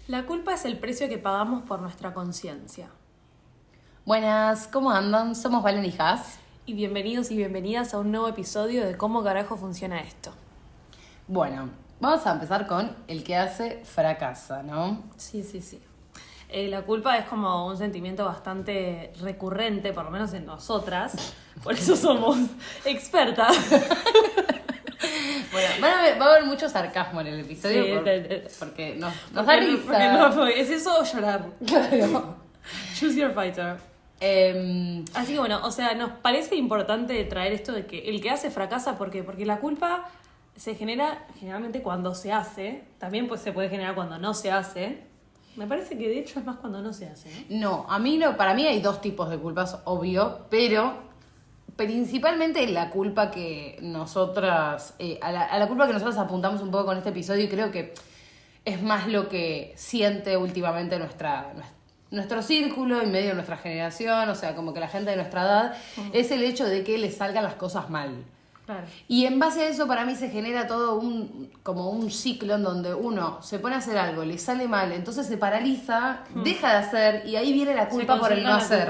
La culpa es el precio que pagamos por nuestra conciencia. Buenas, ¿cómo andan? Somos Valen y Has. Y bienvenidos y bienvenidas a un nuevo episodio de cómo carajo funciona esto. Bueno, vamos a empezar con el que hace fracasa, ¿no? Sí. La culpa es como un sentimiento bastante recurrente, por lo menos en nosotras. Por eso somos expertas. Bueno, va a haber mucho sarcasmo en el episodio porque nos da risa. ¿Es eso o llorar? Claro. Choose your fighter. Así que bueno, o sea, nos parece importante traer esto de que el que hace fracasa, ¿por qué? Porque la culpa se genera generalmente cuando se hace, también pues se puede generar cuando no se hace. Me parece que de hecho es más cuando no se hace, ¿no? Para mí hay dos tipos de culpas, obvio, pero principalmente la culpa que nosotras, a la culpa que nosotros apuntamos un poco con este episodio, y creo que es más lo que siente últimamente nuestro círculo y medio de nuestra generación, o sea, como que la gente de nuestra edad, es el hecho de que le salgan las cosas mal. Claro. Y en base a eso para mí se genera todo como un ciclo en donde uno se pone a hacer algo, le sale mal, entonces se paraliza, deja de hacer y ahí viene la culpa por el no hacer.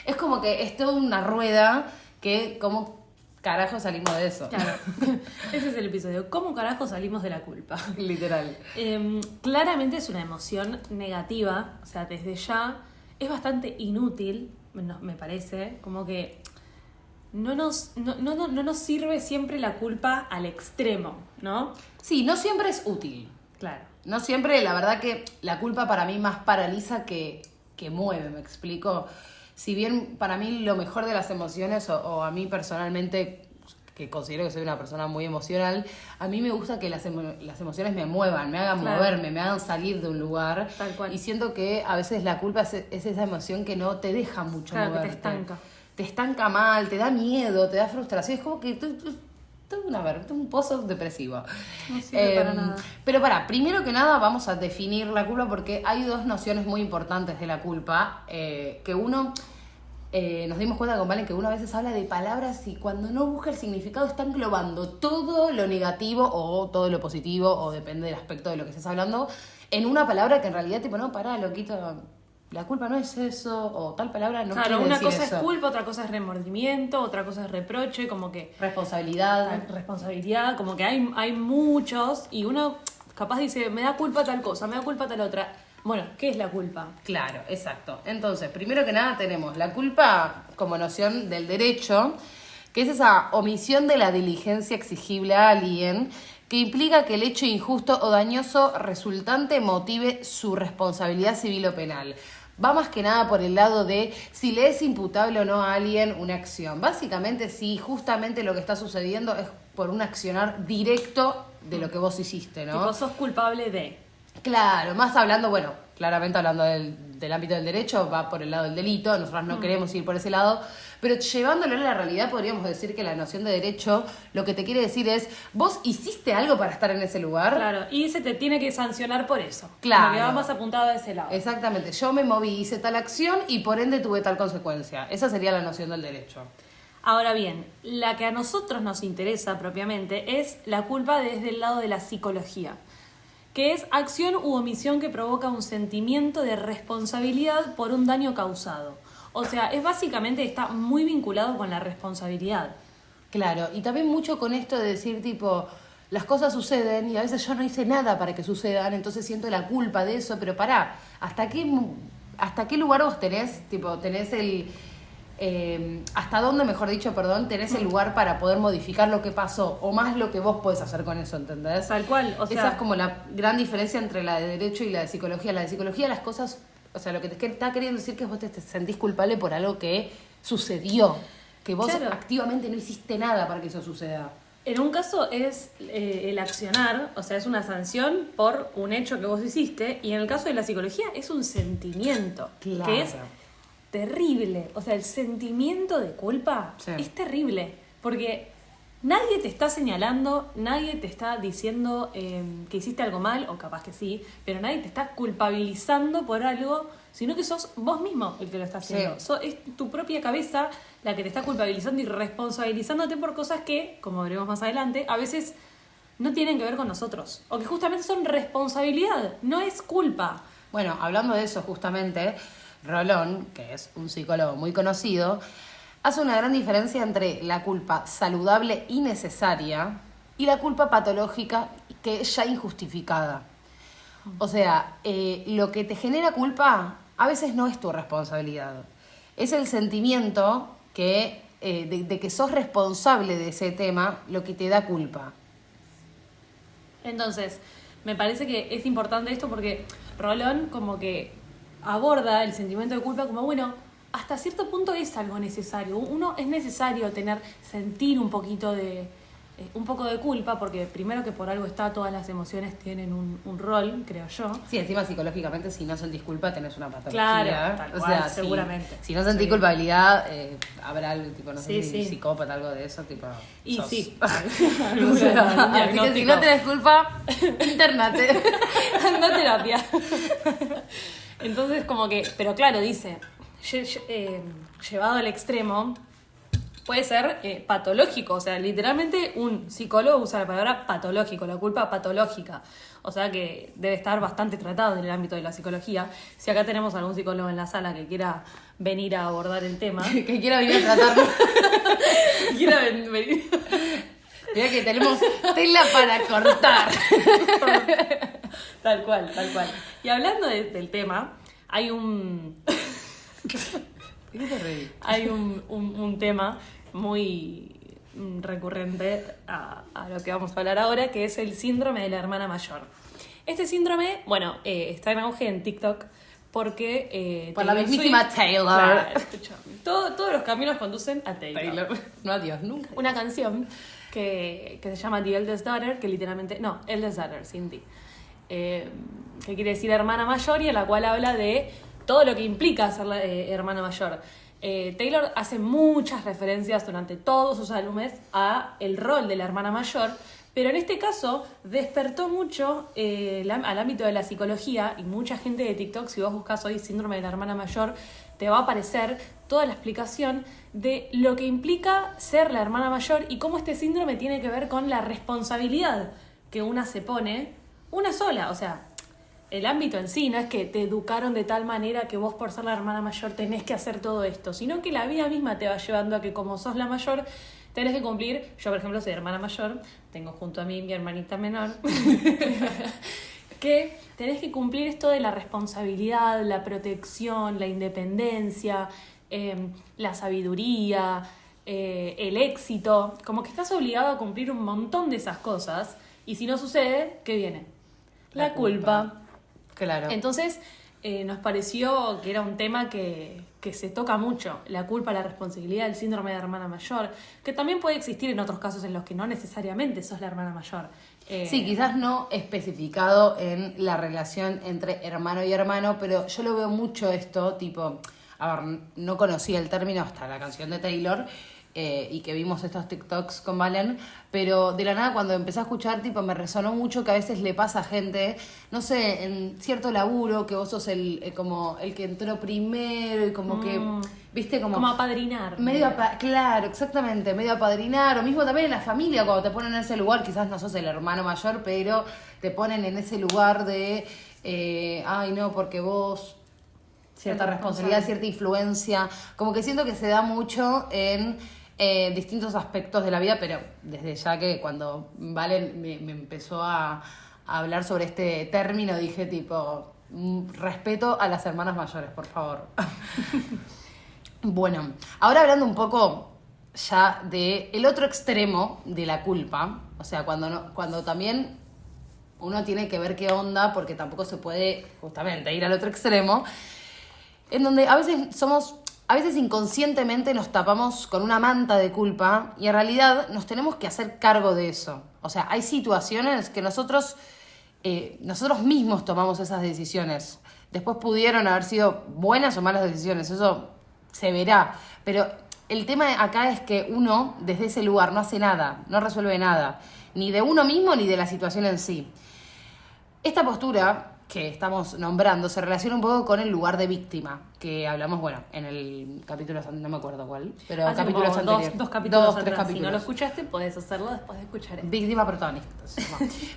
Es como que es toda una rueda que ¿cómo carajo salimos de eso? Claro, ese es el episodio. ¿Cómo carajo salimos de la culpa? Literal. Claramente es una emoción negativa, o sea, desde ya es bastante inútil, me parece, como que no nos sirve siempre la culpa al extremo, ¿no? Sí, no siempre es útil. Claro. No siempre, la verdad que la culpa para mí más paraliza que mueve, ¿me explico? Si bien para mí lo mejor de las emociones, o a mí personalmente, que considero que soy una persona muy emocional, a mí me gusta que las emociones me muevan, me hagan moverme, me hagan salir de un lugar. Tal cual. Y siento que a veces la culpa es esa emoción que no te deja mucho moverte. Que te estanca. Te estanca mal, te da miedo, te da frustración. Es como que un pozo depresivo. No sirve para nada. Pero primero que nada vamos a definir la culpa porque hay dos nociones muy importantes de la culpa. Que uno, nos dimos cuenta con Valen que uno a veces habla de palabras y cuando no busca el significado está englobando todo lo negativo o todo lo positivo, o depende del aspecto de lo que estés hablando, en una palabra que en realidad tipo, no, pará, loquito, la culpa no es eso, o tal palabra no quiere decir eso. Claro, una cosa es culpa, otra cosa es remordimiento, otra cosa es reproche, como que responsabilidad, como que hay muchos, y uno capaz dice, me da culpa tal cosa, me da culpa tal otra. Bueno, ¿qué es la culpa? Claro, exacto. Entonces, primero que nada tenemos la culpa como noción del derecho, que es esa omisión de la diligencia exigible a alguien, que implica que el hecho injusto o dañoso resultante motive su responsabilidad civil o penal. Va más que nada por el lado de si le es imputable o no a alguien una acción. Básicamente, si justamente lo que está sucediendo es por un accionar directo de lo que vos hiciste, ¿no? Tipo, sos culpable de... Claro, más hablando, bueno, claramente hablando del ámbito del derecho, va por el lado del delito, nosotros no queremos ir por ese lado, pero llevándolo a la realidad podríamos decir que la noción de derecho lo que te quiere decir es, vos hiciste algo para estar en ese lugar. Claro, y se te tiene que sancionar por eso. Claro. Como que va más apuntado a ese lado. Exactamente, yo me moví, hice tal acción y por ende tuve tal consecuencia. Esa sería la noción del derecho. Ahora bien, la que a nosotros nos interesa propiamente es la culpa desde el lado de la psicología, que es acción u omisión que provoca un sentimiento de responsabilidad por un daño causado. O sea, es básicamente está muy vinculado con la responsabilidad. Claro, y también mucho con esto de decir tipo, las cosas suceden y a veces yo no hice nada para que sucedan, entonces siento la culpa de eso, pero pará, ¿hasta qué lugar vos tenés? Tipo, tenés hasta dónde, mejor dicho, tenés el lugar para poder modificar lo que pasó, o más lo que vos podés hacer con eso, ¿entendés? Tal cual, o sea... Esa es como la gran diferencia entre la de derecho y la de psicología. La de psicología, las cosas, o sea, lo que te está queriendo decir que vos te sentís culpable por algo que sucedió, que vos activamente no hiciste nada para que eso suceda. En un caso es el accionar, o sea, es una sanción por un hecho que vos hiciste, y en el caso de la psicología es un sentimiento, claro, que es terrible. O sea, el sentimiento de culpa es terrible, porque nadie te está señalando, nadie te está diciendo que hiciste algo mal, o capaz que sí, pero nadie te está culpabilizando por algo, sino que sos vos mismo el que lo está haciendo. Es tu propia cabeza la que te está culpabilizando y responsabilizándote por cosas que, como veremos más adelante, a veces no tienen que ver con nosotros, o que justamente son responsabilidad, no es culpa. Bueno, hablando de eso justamente, Rolón, que es un psicólogo muy conocido, hace una gran diferencia entre la culpa saludable y necesaria y la culpa patológica que es ya injustificada. O sea, lo que te genera culpa a veces no es tu responsabilidad. Es el sentimiento que, de que sos responsable de ese tema lo que te da culpa. Entonces, me parece que es importante esto porque Rolón como que aborda el sentimiento de culpa como, bueno, hasta cierto punto es algo necesario. Uno es necesario sentir un poquito un poco de culpa, porque primero que por algo está, todas las emociones tienen un rol, creo yo. Sí, encima psicológicamente si no sentís culpa tenés una patología. Claro, tal cual, seguramente. Si no sentís culpabilidad, habrá algo tipo, no sé, sí. psicópata, algo de eso, tipo... Y sí. O sea, así que si no tenés culpa, internate. Anda a terapia. Entonces como que, pero claro, dice, llevado al extremo, puede ser patológico, o sea, literalmente un psicólogo usa la palabra patológico, la culpa patológica, o sea que debe estar bastante tratado en el ámbito de la psicología. Si acá tenemos algún psicólogo en la sala que quiera venir a abordar el tema, que quiera venir a tratarlo, quiera venir. Mira que tenemos tela para cortar. Tal cual. Y hablando del tema, hay un... ¿Qué te reí? Hay un tema muy recurrente a lo que vamos a hablar ahora, que es el síndrome de la hermana mayor. Este síndrome, bueno, está en auge en TikTok porque... por la mismísima Taylor. Claro, escúchame. Todos los caminos conducen a Taylor. No a Dios, nunca. Una canción que se llama The Eldest Daughter, que literalmente... No, Eldest Daughter, sin ti. Que quiere decir hermana mayor, y en la cual habla de todo lo que implica ser la hermana mayor. Taylor hace muchas referencias durante todos sus álbumes a el rol de la hermana mayor, pero en este caso despertó mucho al ámbito de la psicología, y mucha gente de TikTok, si vos buscas hoy síndrome de la hermana mayor, te va a aparecer toda la explicación de lo que implica ser la hermana mayor y cómo este síndrome tiene que ver con la responsabilidad que una se pone, una sola, o sea... El ámbito en sí no es que te educaron de tal manera que vos por ser la hermana mayor tenés que hacer todo esto, sino que la vida misma te va llevando a que como sos la mayor tenés que cumplir. Yo, por ejemplo, soy hermana mayor, tengo junto a mí mi hermanita menor, que tenés que cumplir esto de la responsabilidad, la protección, la independencia, la sabiduría, el éxito, como que estás obligado a cumplir un montón de esas cosas, y si no sucede, ¿qué viene? La culpa. Claro. Entonces, nos pareció que era un tema que se toca mucho, la culpa, la responsabilidad, el síndrome de hermana mayor, que también puede existir en otros casos en los que no necesariamente sos la hermana mayor. Sí, quizás no especificado en la relación entre hermano y hermano, pero yo lo veo mucho esto, tipo, a ver, no conocía el término hasta la canción de Taylor, y que vimos estos TikToks con Valen, pero de la nada cuando empecé a escuchar, tipo, me resonó mucho que a veces le pasa a gente, no sé, en cierto laburo, que vos sos como el que entró primero y como que, viste, como apadrinar. Claro, exactamente, medio apadrinar, o mismo también en la familia, cuando te ponen en ese lugar, quizás no sos el hermano mayor, pero te ponen en ese lugar de, ay no, porque vos... cierta responsabilidad, cierta influencia, como que siento que se da mucho en distintos aspectos de la vida, pero desde ya que cuando Valen me empezó a hablar sobre este término, dije tipo, respeto a las hermanas mayores, por favor. Bueno, ahora hablando un poco ya de el otro extremo de la culpa, o sea, cuando también uno tiene que ver qué onda, porque tampoco se puede justamente ir al otro extremo, en donde a veces inconscientemente nos tapamos con una manta de culpa y en realidad nos tenemos que hacer cargo de eso. O sea, hay situaciones que nosotros mismos tomamos esas decisiones. Después pudieron haber sido buenas o malas decisiones, eso se verá. Pero el tema acá es que uno, desde ese lugar, no hace nada, no resuelve nada, ni de uno mismo ni de la situación en sí. Esta postura que estamos nombrando se relaciona un poco con el lugar de víctima, que hablamos, bueno, en el capítulo, no me acuerdo cuál, pero capítulos anteriores. Dos capítulos tres atrás. capítulos. Si no lo escuchaste, podés hacerlo después de escuchar esto. Víctima protagonista.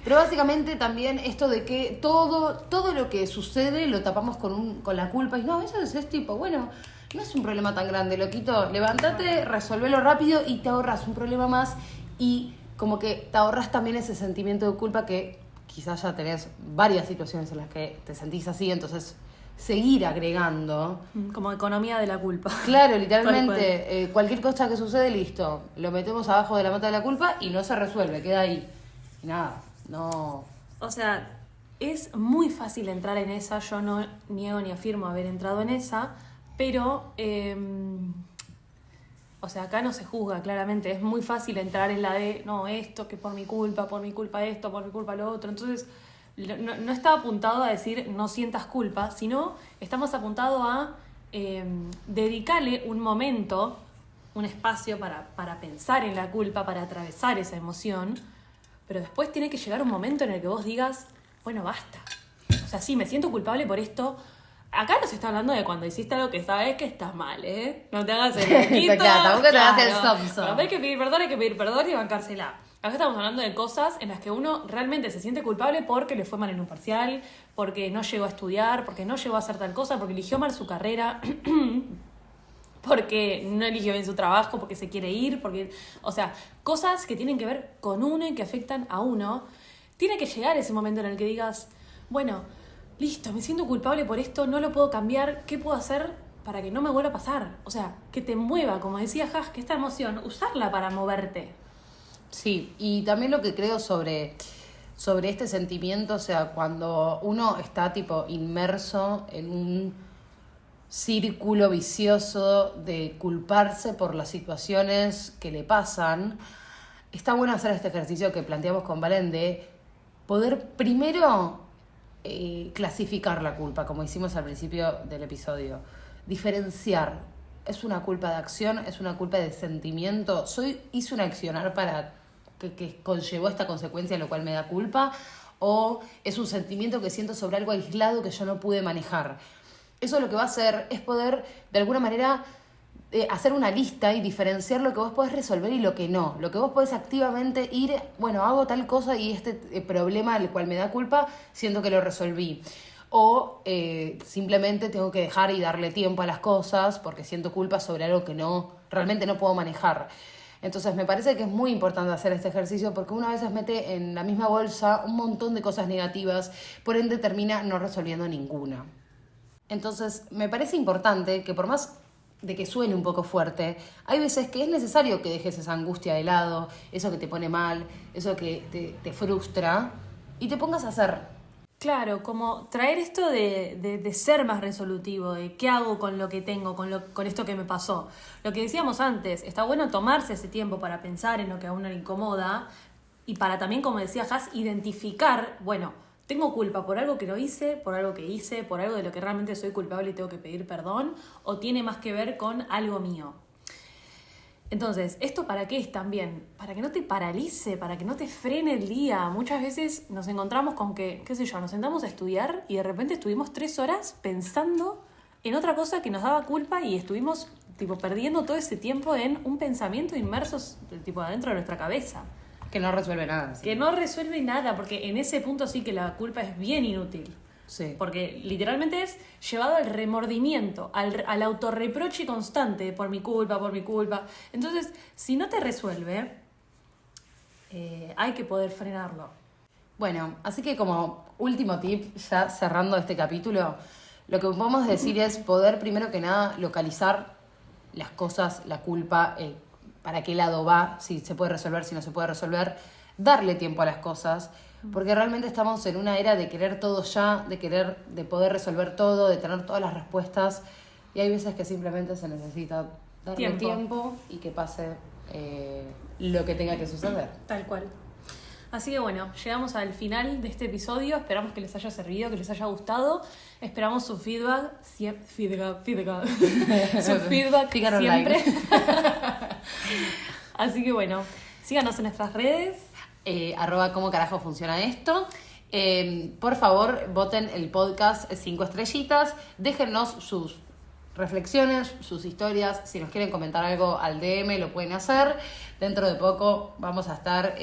Pero básicamente también esto de que todo lo que sucede lo tapamos con la culpa, y no, a veces es tipo, bueno, no es un problema tan grande, loquito, levántate, resolvelo rápido y te ahorras un problema más, y como que te ahorras también ese sentimiento de culpa que quizás ya tenés varias situaciones en las que te sentís así, entonces seguir agregando. Como economía de la culpa. Claro, literalmente, cualquier cosa que sucede, listo, lo metemos abajo de la mata de la culpa y no se resuelve, queda ahí. Y nada, no... O sea, es muy fácil entrar en esa, yo no niego ni afirmo haber entrado en esa, pero... O sea, acá no se juzga, claramente. Es muy fácil entrar en la de, no, esto, que por mi culpa esto, por mi culpa lo otro. Entonces, no está apuntado a decir no sientas culpa, sino estamos apuntados a dedicarle un momento, un espacio para pensar en la culpa, para atravesar esa emoción. Pero después tiene que llegar un momento en el que vos digas, bueno, basta. O sea, sí, me siento culpable por esto. Acá no se está hablando de cuando hiciste algo que sabes que estás mal, ¿eh? No te hagas el loquito. Tampoco te hagas el somso. Cuando hay que pedir perdón y bancársela. Acá estamos hablando de cosas en las que uno realmente se siente culpable porque le fue mal en un parcial, porque no llegó a estudiar, porque no llegó a hacer tal cosa, porque eligió mal su carrera, porque no eligió bien su trabajo, porque se quiere ir, porque... O sea, cosas que tienen que ver con uno y que afectan a uno. Tiene que llegar ese momento en el que digas, bueno... Listo, me siento culpable por esto, no lo puedo cambiar, ¿qué puedo hacer para que no me vuelva a pasar? O sea, que te mueva, como decía Hash, que esta emoción, usarla para moverte. Sí, y también lo que creo sobre este sentimiento, o sea, cuando uno está tipo inmerso en un círculo vicioso de culparse por las situaciones que le pasan, está bueno hacer este ejercicio que planteamos con Valen de poder primero... clasificar la culpa, como hicimos al principio del episodio. Diferenciar. ¿Es una culpa de acción? ¿Es una culpa de sentimiento? ¿Hice un accionar para que conllevó esta consecuencia, lo cual me da culpa? ¿O es un sentimiento que siento sobre algo aislado que yo no pude manejar? Eso lo que va a hacer es poder, de alguna manera, hacer una lista y diferenciar lo que vos podés resolver y lo que no. Lo que vos podés activamente ir, bueno, hago tal cosa y este problema al cual me da culpa, siento que lo resolví. O simplemente tengo que dejar y darle tiempo a las cosas porque siento culpa sobre algo que realmente no puedo manejar. Entonces me parece que es muy importante hacer este ejercicio porque una vez mete en la misma bolsa un montón de cosas negativas, por ende termina no resolviendo ninguna. Entonces me parece importante que por más de que suene un poco fuerte, hay veces que es necesario que dejes esa angustia de lado, eso que te pone mal, eso que te frustra, y te pongas a hacer. Claro, como traer esto de ser más resolutivo, de qué hago con lo que tengo, con esto que me pasó. Lo que decíamos antes, está bueno tomarse ese tiempo para pensar en lo que a uno le incomoda y para también, como decía Has, identificar, bueno, ¿tengo culpa por algo que no hice, por algo que hice, por algo de lo que realmente soy culpable y tengo que pedir perdón? ¿O tiene más que ver con algo mío? Entonces, ¿esto para qué es también? Para que no te paralice, para que no te frene el día. Muchas veces nos encontramos con que, qué sé yo, nos sentamos a estudiar y de repente estuvimos 3 horas pensando en otra cosa que nos daba culpa y estuvimos tipo perdiendo todo ese tiempo en un pensamiento inmersos tipo adentro de nuestra cabeza. Que no resuelve nada. Sí. Que no resuelve nada, porque en ese punto sí que la culpa es bien inútil. Sí. Porque literalmente es llevado al remordimiento, al autorreproche constante, por mi culpa. Entonces, si no te resuelve, hay que poder frenarlo. Bueno, así que como último tip, ya cerrando este capítulo, lo que podemos decir es poder, primero que nada, localizar las cosas, la culpa, para qué lado va, si se puede resolver, si no se puede resolver, darle tiempo a las cosas, porque realmente estamos en una era de querer todo ya, de poder resolver todo, de tener todas las respuestas, y hay veces que simplemente se necesita darle tiempo y que pase lo que tenga que suceder. Tal cual. Así que bueno, llegamos al final de este episodio. Esperamos que les haya servido, que les haya gustado. Esperamos su feedback. Su feedback siempre. Así que bueno, síganos en nuestras redes. @ cómo carajo funciona esto. Por favor, voten el podcast 5 estrellitas, déjennos sus reflexiones, sus historias, si nos quieren comentar algo al DM lo pueden hacer. Dentro de poco vamos a estar...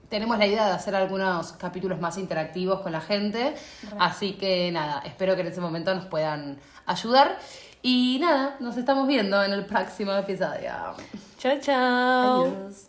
tenemos la idea de hacer algunos capítulos más interactivos con la gente, así que nada, espero que en ese momento nos puedan ayudar. Y nada, nos estamos viendo en el próximo episodio. Chao, chao. Adiós.